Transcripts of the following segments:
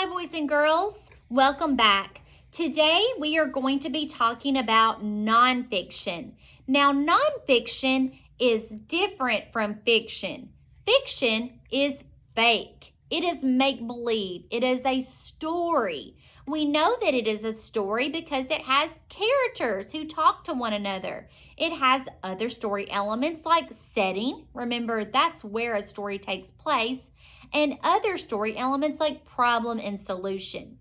Hi, boys and girls. Welcome back. Today we are going to be talking about nonfiction. Now, nonfiction is different from fiction. Fiction is fake. It is make-believe. It is a story. We know that it is a story because it has characters who talk to one another. It has other story elements like setting. Remember, that's where a story takes place, and other story elements like problem and solution.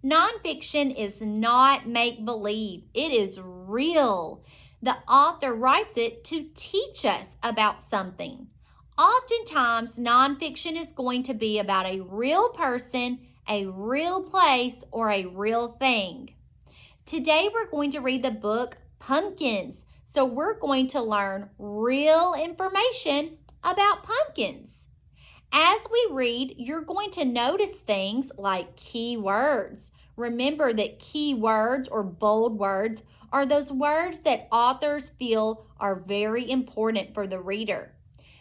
Nonfiction is not make-believe. It is real. The author writes it to teach us about something. Oftentimes, nonfiction is going to be about a real person, a real place, or a real thing. Today, we're going to read the book Pumpkins. So we're going to learn real information about pumpkins. As we read, you're going to notice things like key words. Remember that key words or bold words are those words that authors feel are very important for the reader.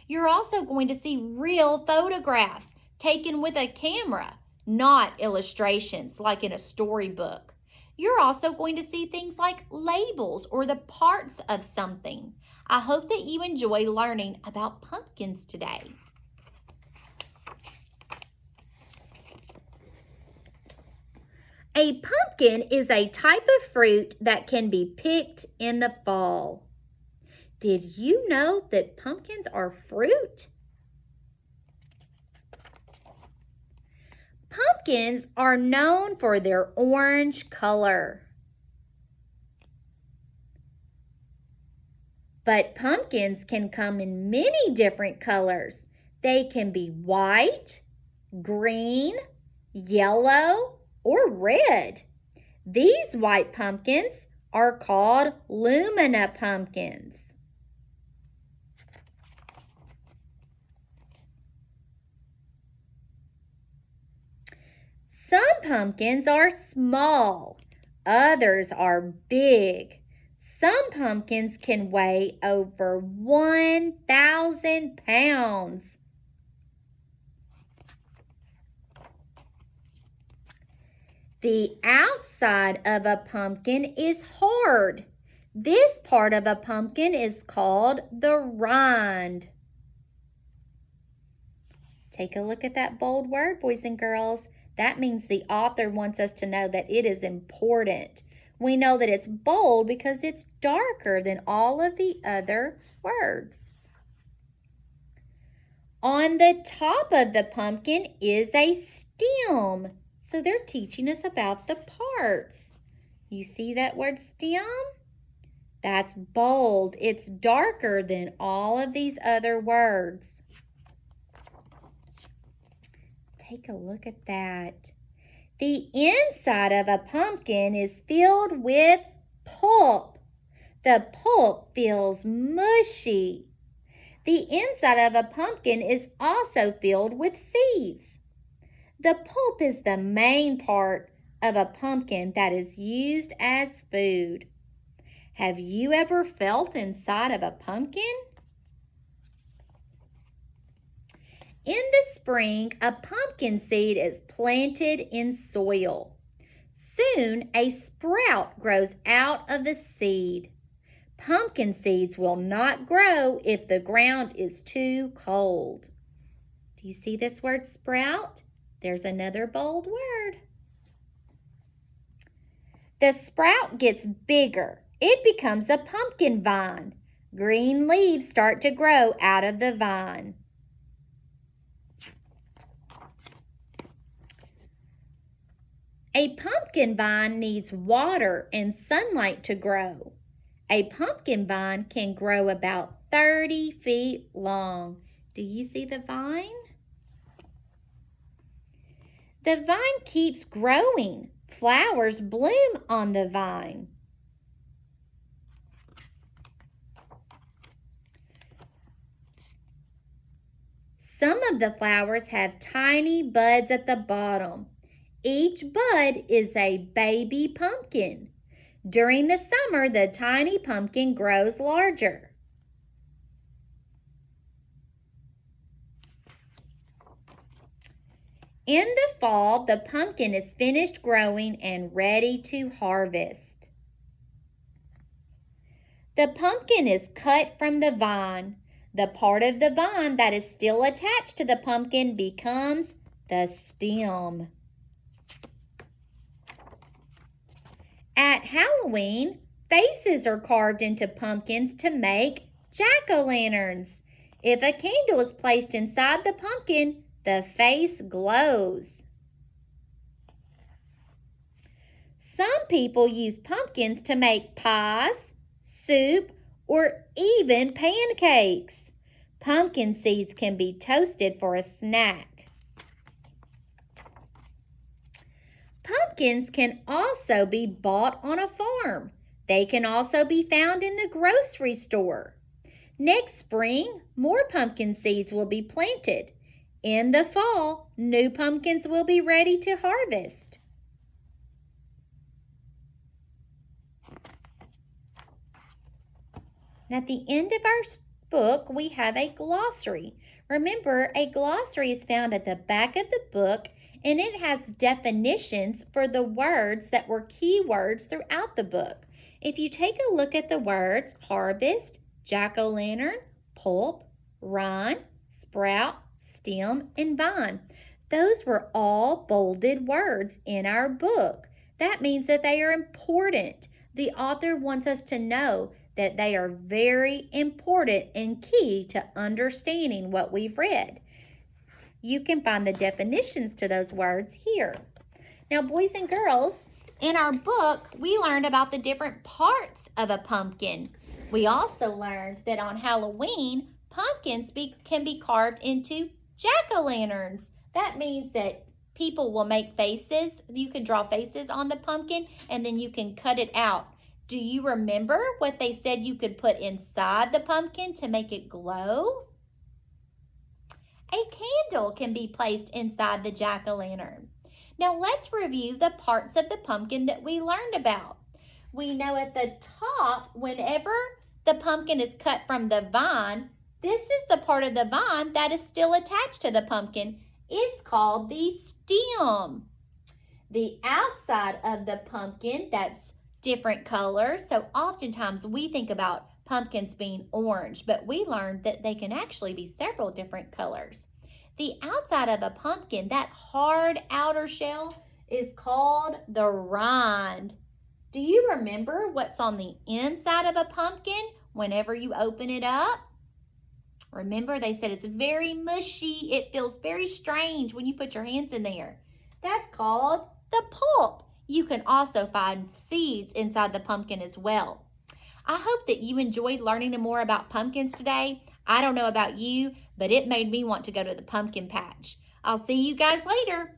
You're also going to see real photographs taken with a camera, not illustrations like in a storybook. You're also going to see things like labels or the parts of something. I hope that you enjoy learning about pumpkins today. A pumpkin is a type of fruit that can be picked in the fall. Did you know that pumpkins are fruit? Pumpkins are known for their orange color. But pumpkins can come in many different colors. They can be white, green, yellow, or red. These white pumpkins are called Lumina pumpkins. Some pumpkins are small, others are big. Some pumpkins can weigh over 1,000 pounds. The outside of a pumpkin is hard. This part of a pumpkin is called the rind. Take a look at that bold word, boys and girls. That means the author wants us to know that it is important. We know that it's bold because it's darker than all of the other words. On the top of the pumpkin is a stem. So they're teaching us about the parts. You see that word stem? That's bold. It's darker than all of these other words. Take a look at that. The inside of a pumpkin is filled with pulp. The pulp feels mushy. The inside of a pumpkin is also filled with seeds. The pulp is the main part of a pumpkin that is used as food. Have you ever felt inside of a pumpkin? In the spring, a pumpkin seed is planted in soil. Soon, a sprout grows out of the seed. Pumpkin seeds will not grow if the ground is too cold. Do you see this word sprout? There's another bold word. The sprout gets bigger. It becomes a pumpkin vine. Green leaves start to grow out of the vine. A pumpkin vine needs water and sunlight to grow. A pumpkin vine can grow about 30 feet long. Do you see the vine? The vine keeps growing. Flowers bloom on the vine. Some of the flowers have tiny buds at the bottom. Each bud is a baby pumpkin. During the summer, the tiny pumpkin grows larger. In the fall, the pumpkin is finished growing and ready to harvest. The pumpkin is cut from the vine. The part of the vine that is still attached to the pumpkin becomes the stem. At Halloween, faces are carved into pumpkins to make jack-o'-lanterns. If a candle is placed inside the pumpkin, the face glows. Some people use pumpkins to make pies, soup, or even pancakes. Pumpkin seeds can be toasted for a snack. Pumpkins can also be bought on a farm. They can also be found in the grocery store. Next spring, more pumpkin seeds will be planted. In the fall, new pumpkins will be ready to harvest. At the end of our book, we have a glossary. Remember, a glossary is found at the back of the book, and it has definitions for the words that were key words throughout the book. If you take a look at the words harvest, jack-o'-lantern, pulp, rind, sprout, stem, and vine, those were all bolded words in our book. That means that they are important. The author wants us to know that they are very important and key to understanding what we've read. You can find the definitions to those words here. Now, boys and girls, in our book, we learned about the different parts of a pumpkin. We also learned that on Halloween, pumpkins can be carved into jack-o'-lanterns. That means that people will make faces. You can draw faces on the pumpkin, and then you can cut it out. Do you remember what they said you could put inside the pumpkin to make it glow? A candle can be placed inside the jack-o'-lantern. Now let's review the parts of the pumpkin that we learned about. We know at the top, whenever the pumpkin is cut from the vine, this is the part of the vine that is still attached to the pumpkin. It's called the stem. The outside of the pumpkin, that's different colors. So oftentimes we think about pumpkins being orange, but we learned that they can actually be several different colors. The outside of a pumpkin, that hard outer shell, is called the rind. Do you remember what's on the inside of a pumpkin whenever you open it up? Remember, they said it's very mushy. It feels very strange when you put your hands in there. That's called the pulp. You can also find seeds inside the pumpkin as well. I hope that you enjoyed learning more about pumpkins today. I don't know about you, but it made me want to go to the pumpkin patch. I'll see you guys later.